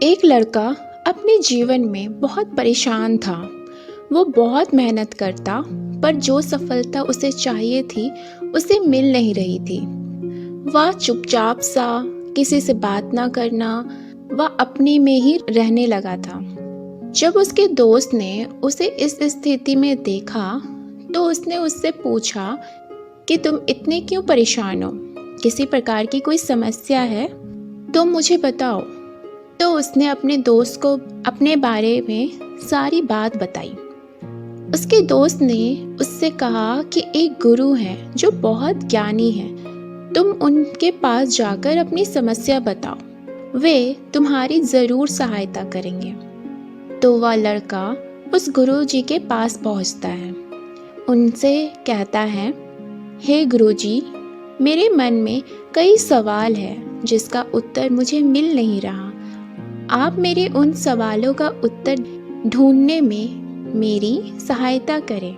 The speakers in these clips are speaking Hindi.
एक लड़का अपने जीवन में बहुत परेशान था। वो बहुत मेहनत करता, पर जो सफलता उसे चाहिए थी उसे मिल नहीं रही थी। वह चुपचाप सा, किसी से बात ना करना, वह अपने में ही रहने लगा था। जब उसके दोस्त ने उसे इस स्थिति में देखा तो उसने उससे पूछा कि तुम इतने क्यों परेशान हो? किसी प्रकार की कोई समस्या है तो मुझे बताओ। तो उसने अपने दोस्त को अपने बारे में सारी बात बताई। उसके दोस्त ने उससे कहा कि एक गुरु है जो बहुत ज्ञानी है, तुम उनके पास जाकर अपनी समस्या बताओ, वे तुम्हारी ज़रूर सहायता करेंगे। तो वह लड़का उस गुरु जी के पास पहुंचता है। उनसे कहता है, हे गुरु जी, मेरे मन में कई सवाल हैं जिसका उत्तर मुझे मिल नहीं रहा। आप मेरे उन सवालों का उत्तर ढूंढने में मेरी सहायता करें।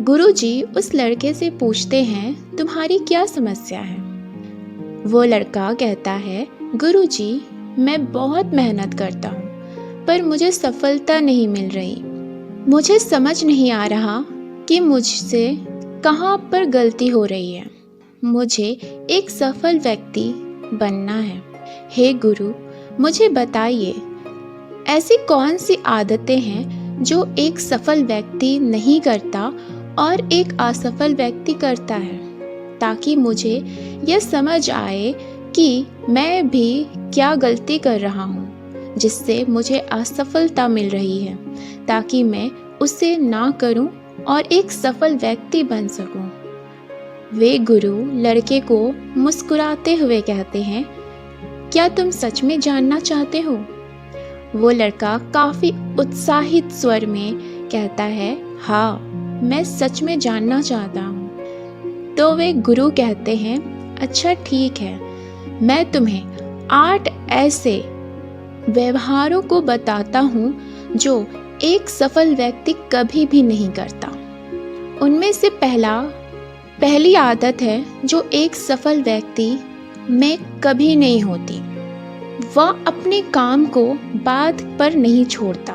गुरुजी उस लड़के से पूछते हैं, तुम्हारी क्या समस्या है? वो लड़का कहता है, गुरुजी, मैं बहुत मेहनत करता हूँ, पर मुझे सफलता नहीं मिल रही। मुझे समझ नहीं आ रहा कि मुझसे कहाँ पर गलती हो रही है। मुझे एक सफल व्यक्ति बनना है। हे गुरु, मुझे बताइए, ऐसी कौन सी आदतें हैं जो एक सफल व्यक्ति नहीं करता और एक असफल व्यक्ति करता है, ताकि मुझे यह समझ आए कि मैं भी क्या गलती कर रहा हूँ जिससे मुझे असफलता मिल रही है, ताकि मैं उसे ना करूँ और एक सफल व्यक्ति बन सकूँ। वे गुरु लड़के को मुस्कुराते हुए कहते हैं, क्या तुम सच में जानना चाहते हो? वो लड़का काफी उत्साहित स्वर में कहता है, हाँ, मैं सच में जानना चाहता हूँ। तो वे गुरु कहते हैं, अच्छा ठीक है, मैं तुम्हें 8 ऐसे व्यवहारों को बताता हूँ जो एक सफल व्यक्ति कभी भी नहीं करता। उनमें से पहली आदत है जो एक सफल व्यक्ति में कभी नहीं होती। वह अपने काम को बाद पर नहीं छोड़ता।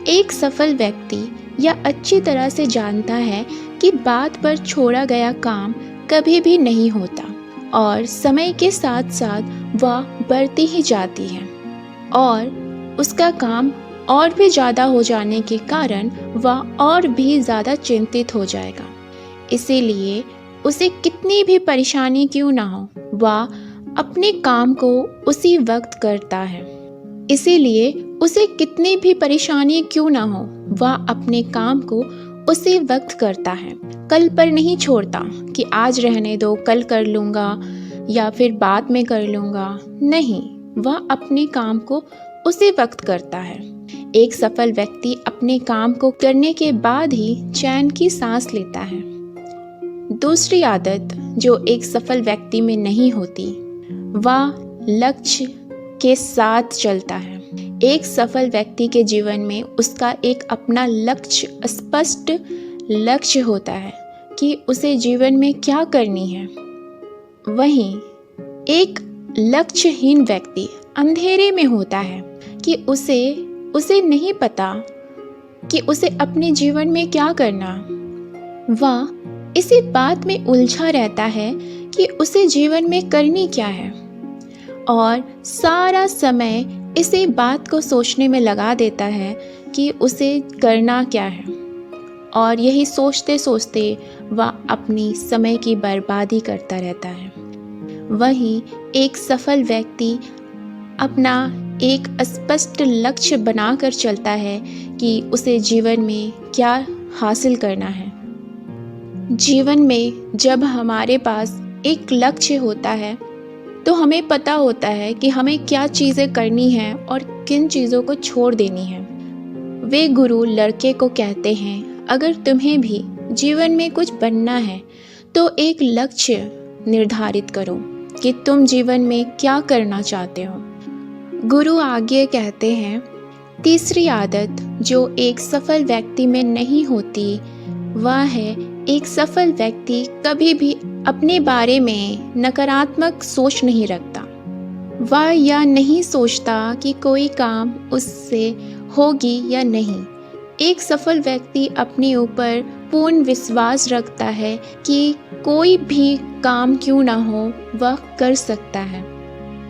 एक सफल व्यक्ति यह अच्छी तरह से जानता है कि बाद पर छोड़ा गया काम कभी भी नहीं होता और समय के साथ साथ वह बढ़ती ही जाती है और उसका काम और भी ज़्यादा हो जाने के कारण वह और भी ज़्यादा चिंतित हो जाएगा। इसीलिए उसे कितनी भी परेशानी क्यों ना हो, वह अपने काम को उसी वक्त करता है। इसीलिए उसे कितनी भी परेशानी क्यों ना हो, वह अपने काम को उसी वक्त करता है। कल पर नहीं छोड़ता कि आज रहने दो, कल कर लूँगा या फिर बाद में कर लूँगा। नहीं, वह अपने काम को उसी वक्त करता है। एक सफल व्यक्ति अपने काम को करने के बाद ही चैन की सांस लेता है। दूसरी आदत जो एक सफल व्यक्ति में नहीं होती, वह लक्ष्य के साथ चलता है। एक सफल व्यक्ति के जीवन में उसका एक अपना लक्ष्य, स्पष्ट लक्ष्य होता है कि उसे जीवन में क्या करनी है। वहीं एक लक्ष्यहीन व्यक्ति अंधेरे में होता है कि उसे नहीं पता कि उसे अपने जीवन में क्या करना। वह इसी बात में उलझा रहता है कि उसे जीवन में करनी क्या है और सारा समय इसी बात को सोचने में लगा देता है कि उसे करना क्या है। और यही सोचते सोचते वह अपनी समय की बर्बादी करता रहता है। वहीं एक सफल व्यक्ति अपना एक स्पष्ट लक्ष्य बनाकर चलता है कि उसे जीवन में क्या हासिल करना है। जीवन में जब हमारे पास एक लक्ष्य होता है तो हमें पता होता है कि हमें क्या चीज़ें करनी हैं और किन चीज़ों को छोड़ देनी है। वे गुरु लड़के को कहते हैं, अगर तुम्हें भी जीवन में कुछ बनना है तो एक लक्ष्य निर्धारित करो कि तुम जीवन में क्या करना चाहते हो। गुरु आगे कहते हैं, तीसरी आदत जो एक सफल व्यक्ति में नहीं होती, वह है एक सफल व्यक्ति कभी भी अपने बारे में नकारात्मक सोच नहीं रखता। वह यह नहीं सोचता कि कोई काम उससे होगी या नहीं। एक सफल व्यक्ति अपने ऊपर पूर्ण विश्वास रखता है कि कोई भी काम क्यों ना हो वह कर सकता है।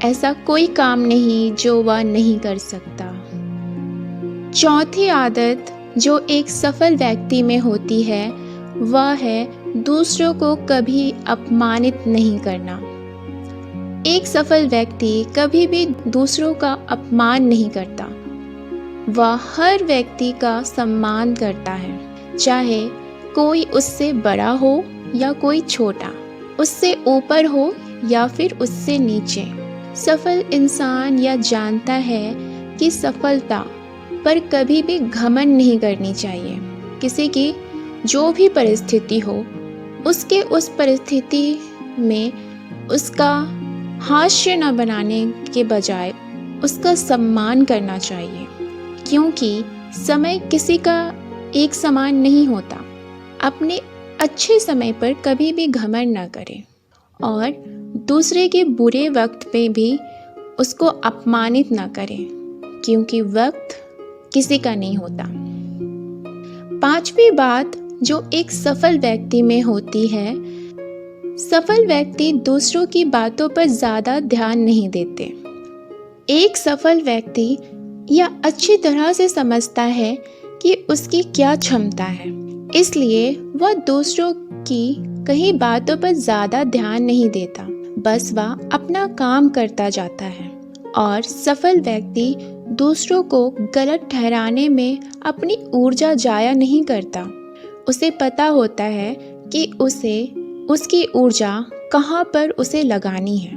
ऐसा कोई काम नहीं जो वह नहीं कर सकता। चौथी आदत जो एक सफल व्यक्ति में होती है वह है दूसरों को कभी अपमानित नहीं करना। एक सफल व्यक्ति कभी भी दूसरों का अपमान नहीं करता। वह हर व्यक्ति का सम्मान करता है, चाहे कोई उससे बड़ा हो या कोई छोटा, उससे ऊपर हो या फिर उससे नीचे। सफल इंसान यह जानता है कि सफलता पर कभी भी घमंड नहीं करनी चाहिए। किसी की जो भी परिस्थिति हो, उसके उस परिस्थिति में उसका हास्य न बनाने के बजाय उसका सम्मान करना चाहिए, क्योंकि समय किसी का एक समान नहीं होता। अपने अच्छे समय पर कभी भी घमंड न करें और दूसरे के बुरे वक्त पे भी उसको अपमानित न करें, क्योंकि वक्त किसी का नहीं होता। पांचवी बात जो एक सफल व्यक्ति में होती है, सफल व्यक्ति दूसरों की बातों पर ज़्यादा ध्यान नहीं देते। एक सफल व्यक्ति यह अच्छी तरह से समझता है कि उसकी क्या क्षमता है, इसलिए वह दूसरों की कई बातों पर ज़्यादा ध्यान नहीं देता, बस वह अपना काम करता जाता है। और सफल व्यक्ति दूसरों को गलत ठहराने में अपनी ऊर्जा जाया नहीं करता। उसे पता होता है कि उसे उसकी ऊर्जा कहाँ पर उसे लगानी है,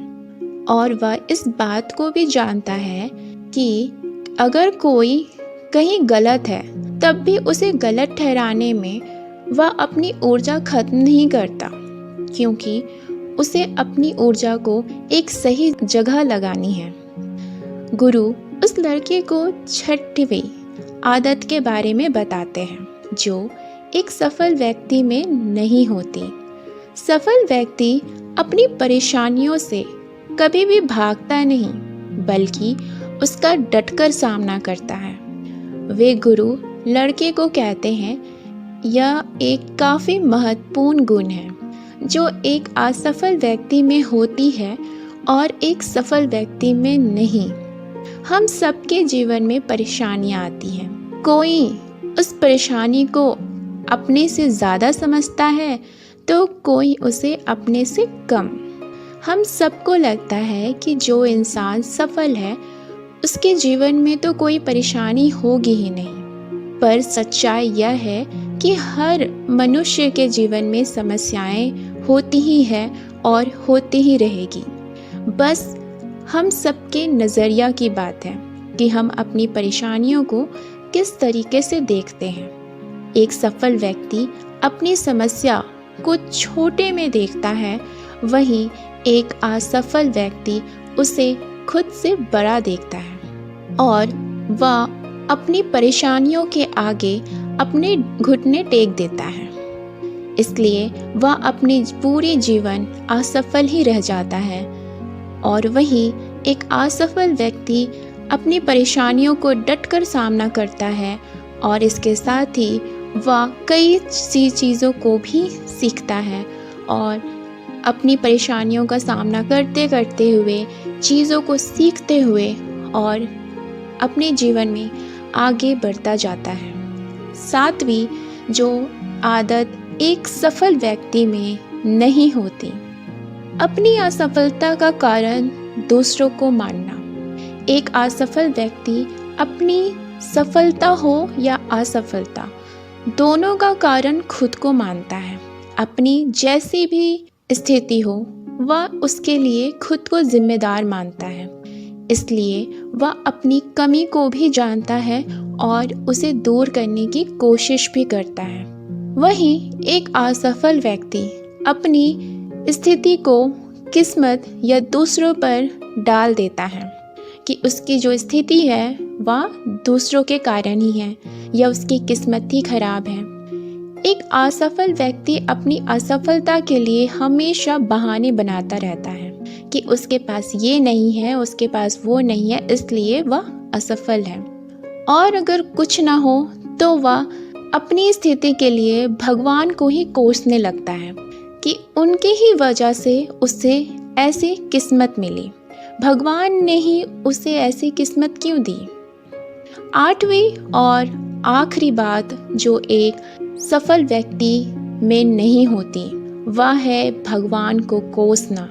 और वह इस बात को भी जानता है कि अगर कोई कहीं गलत है तब भी उसे गलत ठहराने में वह अपनी ऊर्जा खत्म नहीं करता, क्योंकि उसे अपनी ऊर्जा को एक सही जगह लगानी है। गुरु उस लड़के को छठवीं आदत के बारे में बताते हैं जो एक सफल व्यक्ति में नहीं होती। सफल व्यक्ति अपनी परेशानियों से कभी भी भागता नहीं, बल्कि उसका डटकर सामना करता है। वे गुरु लड़के को कहते हैं, यह एक काफ़ी महत्वपूर्ण गुण है जो एक असफल व्यक्ति में होती है और एक सफल व्यक्ति में नहीं। हम सबके जीवन में परेशानियां आती हैं। कोई उस परेशानी को अपने से ज़्यादा समझता है तो कोई उसे अपने से कम। हम सबको लगता है कि जो इंसान सफल है उसके जीवन में तो कोई परेशानी होगी ही नहीं, पर सच्चाई यह है कि हर मनुष्य के जीवन में समस्याएं होती ही है और होती ही रहेगी। बस हम सबके नज़रिया की बात है कि हम अपनी परेशानियों को किस तरीके से देखते हैं। एक सफल व्यक्ति अपनी समस्या को छोटे में देखता है, वहीं एक असफल व्यक्ति उसे खुद से बड़ा देखता है और वह अपनी परेशानियों के आगे अपने घुटने टेक देता है। इसलिए वह अपने पूरे जीवन असफल ही रह जाता है। और वहीं एक असफल व्यक्ति अपनी परेशानियों को डटकर सामना करता है और इसके साथ ही वह कई सी चीज़ों को भी सीखता है और अपनी परेशानियों का सामना करते करते हुए, चीज़ों को सीखते हुए और अपने जीवन में आगे बढ़ता जाता है। सातवीं जो आदत एक सफल व्यक्ति में नहीं होती, अपनी असफलता का कारण दूसरों को मानना। एक असफल व्यक्ति अपनी सफलता हो या असफलता, दोनों का कारण खुद को मानता है। अपनी जैसी भी स्थिति हो वह उसके लिए खुद को जिम्मेदार मानता है, इसलिए वह अपनी कमी को भी जानता है और उसे दूर करने की कोशिश भी करता है। वहीं एक असफल व्यक्ति अपनी स्थिति को किस्मत या दूसरों पर डाल देता है कि उसकी जो स्थिति है वह दूसरों के कारण ही है या उसकी किस्मत ही खराब है। एक असफल व्यक्ति अपनी असफलता के लिए हमेशा बहाने बनाता रहता है कि उसके पास ये नहीं है, उसके पास वो नहीं है, इसलिए वह असफल है। और अगर कुछ ना हो तो वह अपनी स्थिति के लिए भगवान को ही कोसने लगता है कि उनकी ही वजह से उसे ऐसी किस्मत मिली, भगवान ने ही उसे ऐसी किस्मत क्यों दी। आठवीं और आखिरी बात जो एक सफल व्यक्ति में नहीं होती, वह है भगवान को कोसना।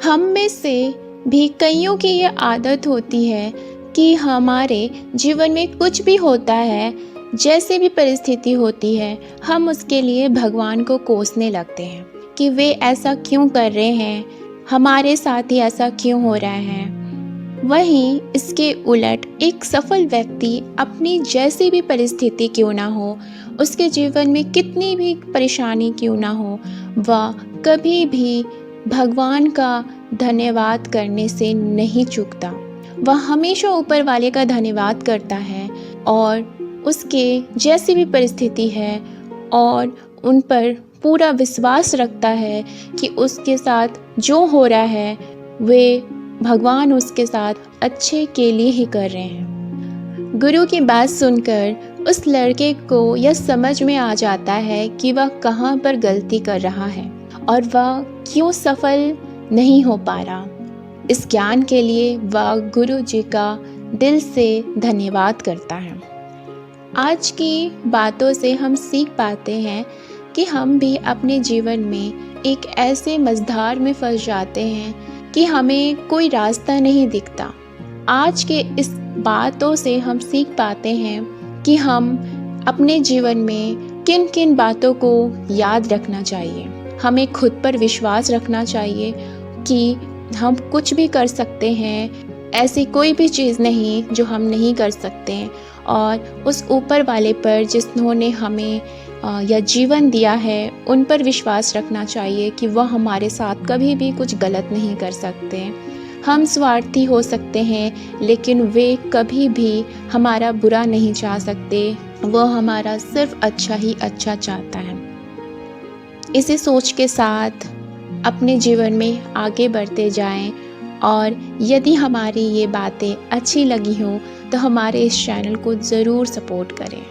हम में से भी कईयों की ये आदत होती है कि हमारे जीवन में कुछ भी होता है, जैसे भी परिस्थिति होती है, हम उसके लिए भगवान को कोसने लगते हैं कि वे ऐसा क्यों कर रहे हैं, हमारे साथ ही ऐसा क्यों हो रहा है। वहीं इसके उलट एक सफल व्यक्ति अपनी जैसी भी परिस्थिति क्यों ना हो, उसके जीवन में कितनी भी परेशानी क्यों ना हो, वह कभी भी भगवान का धन्यवाद करने से नहीं चूकता। वह हमेशा ऊपर वाले का धन्यवाद करता है और उसके जैसी भी परिस्थिति है और उन पर पूरा विश्वास रखता है कि उसके साथ जो हो रहा है वे भगवान उसके साथ अच्छे के लिए ही कर रहे हैं। गुरु की बात सुनकर उस लड़के को यह समझ में आ जाता है कि वह कहाँ पर गलती कर रहा है और वह क्यों सफल नहीं हो पा रहा। इस ज्ञान के लिए वह गुरु जी का दिल से धन्यवाद करता है। आज की बातों से हम सीख पाते हैं कि हम भी अपने जीवन में एक ऐसे मझधार में फंस जाते हैं कि हमें कोई रास्ता नहीं दिखता। आज के इस बातों से हम सीख पाते हैं कि हम अपने जीवन में किन किन बातों को याद रखना चाहिए। हमें खुद पर विश्वास रखना चाहिए कि हम कुछ भी कर सकते हैं, ऐसी कोई भी चीज़ नहीं जो हम नहीं कर सकते। और उस ऊपर वाले पर जिन्होंने हमें यह जीवन दिया है, उन पर विश्वास रखना चाहिए कि वह हमारे साथ कभी भी कुछ गलत नहीं कर सकते। हम स्वार्थी हो सकते हैं, लेकिन वे कभी भी हमारा बुरा नहीं चाह सकते। वह हमारा सिर्फ अच्छा ही अच्छा चाहता है। इसी सोच के साथ अपने जीवन में आगे बढ़ते जाएं और यदि हमारी ये बातें अच्छी लगी हों तो हमारे इस चैनल को ज़रूर सपोर्ट करें।